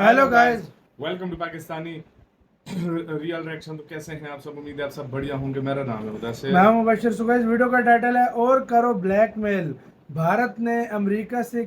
Hello guys, welcome to Pakistani real reaction. तो कैसे हैं आप सब? उम्मीद है आप सब बढ़िया होंगे। मेरा नाम है मुदस्सिर। मैं हूं मुबशिर। सुबह इस वीडियो का टाइटल है और करो ब्लैकमेल। भारत ने अमेरिका से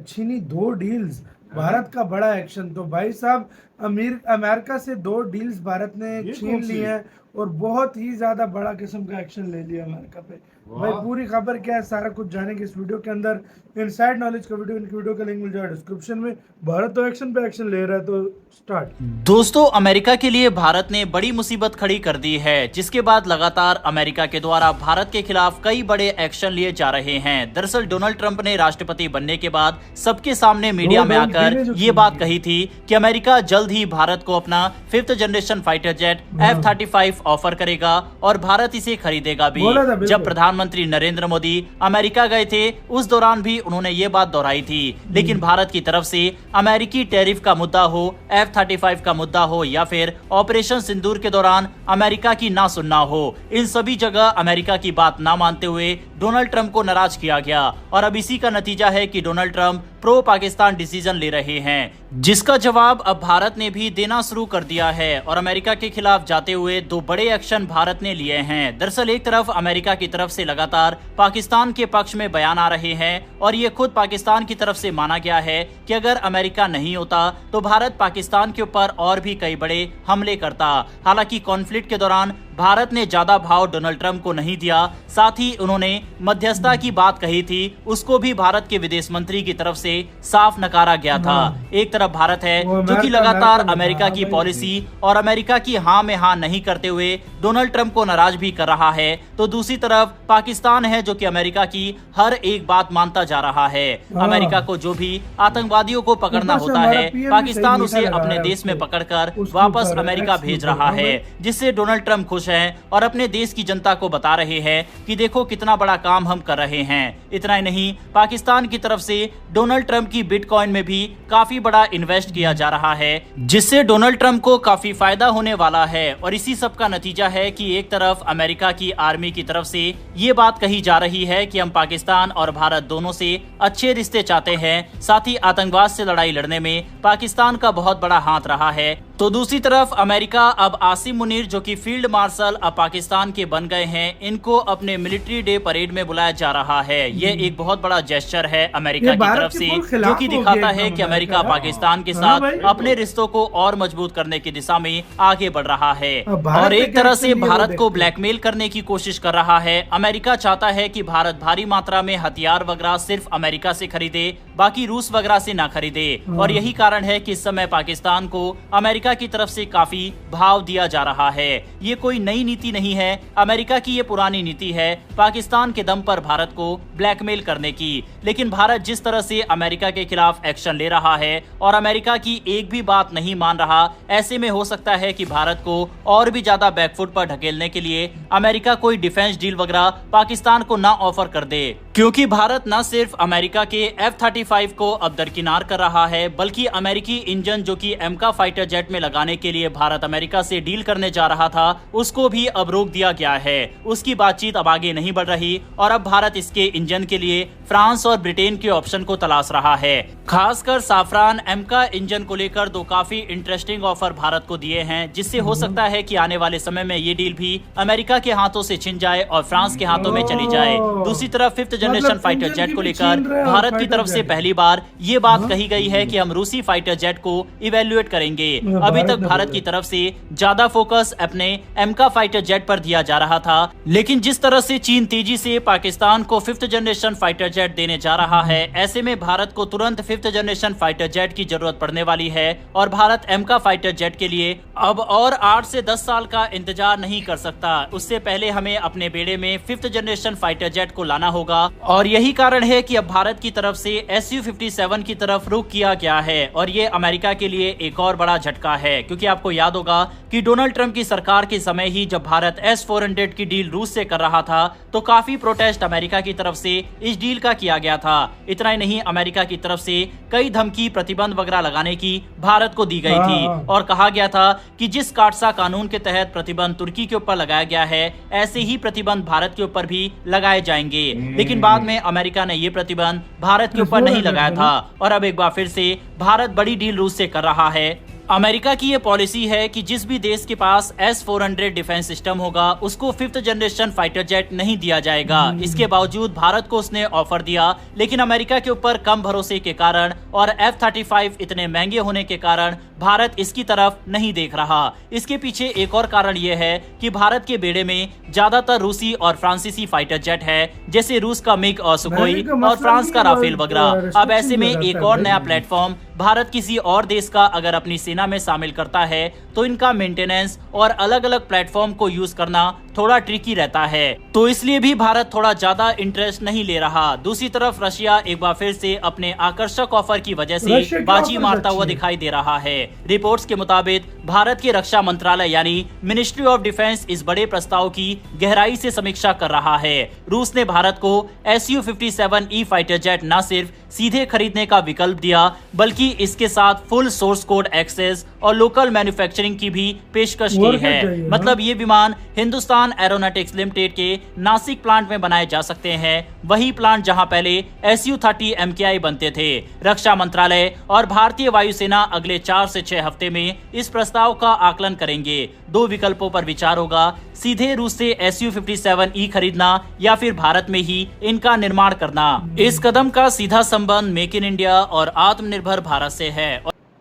छीनी 2 डील्स। भारत का बड़ा एक्शन। तो भाई साहब, अमेरिका से 2 डील्स भारत ने ये छीन कौन ली सी? हैं और बहुत ही ज्यादा बड़ा किस्म का एक्शन ले लिया अमेरिका पे। भाई वाह। पूरी खबर क्या है, सारा कुछ जानेंगे इस वीडियो के अंदर। इनसाइड नॉलेज का वीडियो, इनकी वीडियो का लिंक मिल जाएगा डिस्क्रिप्शन में। भारत तो एक्शन पे एक्शन ले रहा है, तो स्टार्ट। दोस्तों, अमेरिका के लिए भारत ने बड़ी मुसीबत खड़ी कर दी है, जिसके बाद लगातार अमेरिका के द्वारा भारत के खिलाफ कई बड़े एक्शन लिए जा रहे हैं। दरअसल डोनाल्ड ट्रंप ने राष्ट्रपति बनने के बाद सबके सामने मीडिया में आकर ये बात कही थी कि अमेरिका जल्द ही भारत को अपना 5th generation fighter jet F-35 offer करेगा और भारत इसे खरीदेगा भी। जब प्रधानमंत्री नरेंद्र मोदी अमेरिका गए थे, उस दौरान भी उन्होंने ये बात दोहराई थी। लेकिन भारत की तरफ से अमेरिकी टैरिफ का मुद्दा हो, F-35 का मुद्दा हो या फिर ऑपरेशन सिंदूर के दौरान अमेरिका की ना सुनना हो, इन सभी जगह अमेरिका की बात ना मानते हुए डोनाल्ड ट्रंप को नाराज किया गया। और अब इसी का नतीजा है कि Donald Trump pro Pakistan decision ले रहे हैं, जिसका जवाब अब भारत ने भी देना शुरू कर दिया है और अमेरिका के खिलाफ जाते हुए 2 बड़े एक्शन भारत ने लिए हैं। दरअसल एक तरफ अमेरिका की तरफ से लगातार पाकिस्तान के पक्ष में बयान आ रहे हैं और ये खुद पाकिस्तान की तरफ से माना गया है कि अगर अमेरिका नहीं होता तो भारत पाकिस्तान के ऊपर और भी कई बड़े हमले करता। हालांकि कॉन्फ्लिक्ट के दौरान भारत ने ज्यादा भाव डोनाल्ड ट्रंप को नहीं दिया, साथ ही उन्होंने मध्यस्थता की बात कही थी, उसको भी भारत के विदेश मंत्री की तरफ से साफ नकारा गया था। एक तरफ भारत है जो कि लगातार अमेरिका की पॉलिसी और अमेरिका की हाँ में हाँ नहीं करते हुए डोनाल्ड ट्रंप को नाराज भी कर रहा है, तो दूसरी तरफ पाकिस्तान है जो कि अमेरिका की हर एक बात मानता जा रहा है। अमेरिका को जो भी आतंकवादियों को पकड़ना होता है, पाकिस्तान उसे अपने देश में पकड़कर वापस अमेरिका भेज रहा है, जिससे डोनाल्ड ट्रंप खुश हैं और अपने देश की जनता को बता रहे हैं कि देखो कितना बड़ा काम हम कर रहे हैं। इतना ही नहीं, पाकिस्तान की तरफ से डोनाल्ड ट्रंप की बिटकॉइन में भी काफी बड़ा इन्वेस्ट किया जा रहा है, जिससे डोनाल्ड ट्रंप को काफी फायदा होने वाला है। और इसी सब का नतीजा है कि एक तरफ अमेरिका की आर्मी की तरफ से ये बात कही जा रही है कि हम पाकिस्तान और भारत दोनों से अच्छे रिश्ते चाहते हैं, साथ ही आतंकवाद से लड़ाई लड़ने में पाकिस्तान का बहुत बड़ा हाथ रहा है। तो दूसरी तरफ अमेरिका अब आसिम मुनीर जो कि फील्ड मार्शल अब पाकिस्तान के बन गए हैं, इनको अपने मिलिट्री डे परेड में बुलाया जा रहा है। ये एक बहुत बड़ा जेस्चर है अमेरिका की तरफ से, जो कि दिखाता है कि अमेरिका पाकिस्तान के साथ अपने रिश्तों को और मजबूत करने की दिशा में आगे बढ़ रहा है और एक तरह से भारत को ब्लैकमेल करने की कोशिश कर रहा है। अमेरिका चाहता है कि भारत भारी मात्रा में हथियार वगैरह सिर्फ अमेरिका से खरीदे, बाकी रूस वगैरह से ना खरीदे। और यही कारण है कि इस समय पाकिस्तान को अमेरिका की तरफ से काफी भाव दिया जा रहा है। ये कोई नई नीति नहीं है, अमेरिका की ये पुरानी नीति है पाकिस्तान के दम पर भारत को ब्लैकमेल करने की। लेकिन भारत जिस तरह से अमेरिका के खिलाफ एक्शन ले रहा है और अमेरिका की एक भी बात नहीं मान रहा, ऐसे में हो सकता है कि भारत को और भी ज्यादा बैकफुट पर ढकेलने के लिए अमेरिका कोई डिफेंस डील वगैरह पाकिस्तान को ना ऑफर कर दे, क्योंकि भारत न सिर्फ अमेरिका के F-35 को अब दरकिनार कर रहा है, बल्कि अमेरिकी इंजन जो कि एमका फाइटर जेट में लगाने के लिए भारत अमेरिका से डील करने जा रहा था, उसको भी अब रोक दिया गया है। उसकी बातचीत अब आगे नहीं बढ़ रही और अब भारत इसके इंजन के लिए फ्रांस और ब्रिटेन के ऑप्शन को तलाश रहा है। खासकर साफरान एमका इंजन को लेकर 2 काफी इंटरेस्टिंग ऑफर भारत को दिए हैं, जिससे हो सकता है कि आने वाले समय में ये डील भी अमेरिका के हाथों से छिन जाए और फ्रांस के हाथों में चली जाए। दूसरी तरफ 5th जनरेशन फाइटर जेट को लेकर भारत की तरफ से पहली बार ये बात कही गई है कि हम रूसी फाइटर जेट को इवेल्युएट करेंगे। अभी तक भारत की तरफ से ज्यादा फोकस अपने एमका फाइटर जेट पर दिया जा रहा था, लेकिन जिस तरह से चीन तेजी से पाकिस्तान को 5th जनरेशन फाइटर जेट देने जा रहा है, ऐसे में भारत को तुरंत 5th जनरेशन फाइटर जेट की जरूरत पड़ने वाली है और भारत एमका फाइटर जेट के लिए अब और 8 से 10 साल का इंतजार नहीं कर सकता। उससे पहले हमें अपने बेड़े में 5th जनरेशन फाइटर जेट को लाना होगा और यही कारण है कि अब भारत की तरफ से Su-57 की तरफ रुख किया गया है और ये अमेरिका के लिए एक और बड़ा झटका रहा है, क्योंकि आपको याद होगा कि डोनाल्ड ट्रंप की सरकार के समय ही जब भारत S-400 की डील रूस से कर रहा था तो काफी प्रोटेस्ट अमेरिका की तरफ से इस डील का किया गया था। इतना ही नहीं, अमेरिका की तरफ से कई धमकी, प्रतिबंध वगैरह लगाने की भारत को दी गई थी और कहा गया था कि जिस काटसा कानून के तहत प्रतिबंध तुर्की के ऊपर लगाया गया है, ऐसे ही प्रतिबंध भारत के ऊपर भी लगाए जाएंगे। लेकिन बाद में अमेरिका ने ये प्रतिबंध भारत के ऊपर नहीं लगाया था और अब एक बार फिर से भारत बड़ी डील रूस से कर रहा है। अमेरिका की ये पॉलिसी है कि जिस भी देश के पास S-400 डिफेंस सिस्टम होगा उसको 5th जनरेशन फाइटर जेट नहीं दिया जाएगा। इसके बावजूद भारत को उसने ऑफर दिया, लेकिन अमेरिका के ऊपर कम भरोसे के कारण और F-35 इतने महंगे होने के कारण भारत इसकी तरफ नहीं देख रहा। इसके पीछे एक और कारण यह है कि भारत के बेड़े में ज्यादातर रूसी और फ्रांसीसी फाइटर जेट है, जैसे रूस का मिग और सुखोई और फ्रांस का राफेल वगैरह। अब ऐसे में एक और नया प्लेटफॉर्म भारत किसी और देश का अगर अपनी सेना में शामिल करता है तो इनका मेंटेनेंस और अलग अलग प्लेटफॉर्म को यूज करना थोड़ा ट्रिकी रहता है, तो इसलिए भी भारत थोड़ा ज्यादा इंटरेस्ट नहीं ले रहा। दूसरी तरफ रशिया एक बार फिर से अपने आकर्षक ऑफर की वजह से बाजी मारता हुआ दिखाई दे रहा है। रिपोर्ट्स के मुताबिक भारत के रक्षा मंत्रालय यानी मिनिस्ट्री ऑफ डिफेंस इस बड़े प्रस्ताव की गहराई से समीक्षा कर रहा है। रूस ने भारत को Su-57E फाइटर जेट न सिर्फ सीधे खरीदने का विकल्प दिया, बल्कि इसके साथ फुल सोर्स कोड एक्सेस और लोकल मैन्युफैक्चरिंग की भी पेशकश की है। मतलब ये विमान हिंदुस्तान एरोनॉटिक्स लिमिटेड के नासिक प्लांट में बनाए जा सकते हैं, वही प्लांट जहां पहले Su-30 MKI बनते थे। रक्षा मंत्रालय और भारतीय वायुसेना अगले 4 से 6 हफ्ते में इस प्रस्ताव का आकलन करेंगे। 2 विकल्पों पर विचार होगा, सीधे रूस से Su-57E खरीदना या फिर भारत में ही इनका निर्माण करना। इस कदम का सीधा संबंध मेक इन इंडिया और आत्मनिर्भर भारत से है।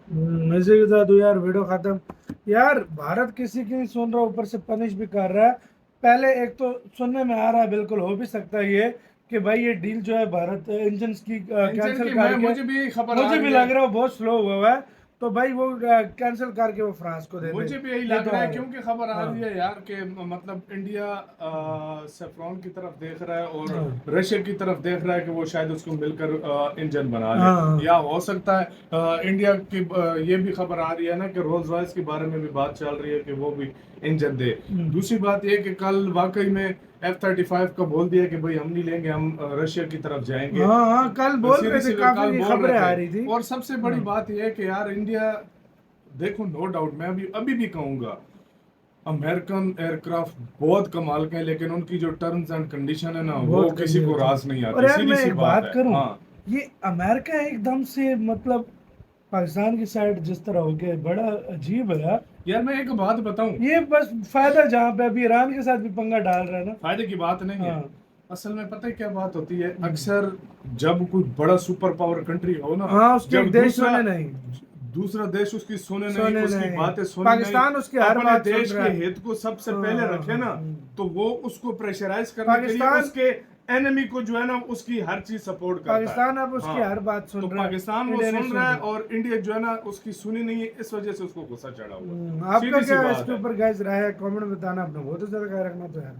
मजे के साथ यार वीडियो खत्म। यार भारत किसी की नहीं सुन रहा, ऊपर से पनिश भी कर रहा है। पहले एक तो सुनने में आ रहा है, बिल्कुल हो भी सकता है ये कि भाई ये डील जो है भारत इंजन की कैंसिल करके, मुझे भी लग रहा है वो बहुत स्लो हुआ है, तो भाई वो कैंसिल करके वो फ्रांस को दे दे। मुझे भी यही लग रहा है, क्योंकि खबर आ रही है यार कि मतलब इंडिया सेफ्रॉन की तरफ देख रहा है और रशिया की तरफ देख रहा है कि वो शायद उसको मिलकर इंजन बना ले। या हो सकता है इंडिया की ये भी खबर आ रही है ना कि रोल्स रॉयस के बारे में भी बात चल रही है कि वो भी इंजन दे। दूसरी बात ये कि कल वाकई में F-35 का बोल दिया कि भाई हम नहीं लेंगे, हम रशिया की तरफ जाएंगे। कल बोल रहे थे, काफी खबरें आ रही थी। और सबसे बड़ी बात यह है कि यार इंडिया, देखो नो डाउट मैं अभी भी कहूंगा अमेरिकन एयरक्राफ्ट बहुत कमाल के हैं, लेकिन उनकी जो टर्म्स एंड कंडीशन है ना वो किसी को रास नहीं आती। और यार मैं एक बात करूं, ये अमेरिका एकदम से मतलब पाकिस्तान की साइड जिस तरह हो गया, बड़ा अजीब है यार। मैं एक बात बताऊं, ये बस फायदा जहाँ पे अभी ईरान के साथ भी पंगा डाल रहा है ना, फायदे की बात नहीं है। असल में पता है क्या बात होती है, अक्सर जब कोई बड़ा सुपर पावर कंट्री हो ना, उसके देश सुने नहीं, दूसरा देश उसकी सुने नहीं, उसकी बातें सुने पाकिस्तान उसके हर बात देश के हित को सबसे पहले रखे ना, तो वो उसको प्रेशराइज करने के लिए उसके एनिमी को जो है ना उसकी हर चीज सपोर्ट करता है। पाकिस्तान अब उसकी हर बात सुन रहा है, पाकिस्तान वो सुन रहा है और इंडिया जो है ना उसकी सुनी नहीं है, इस वजह से उसको गुस्सा चढ़ा हुआ है। आपका क्या इसके ऊपर गाइस राय है, कमेंट में बताना। अपना बहुत ज्यादा ख्याल रखना तो यार।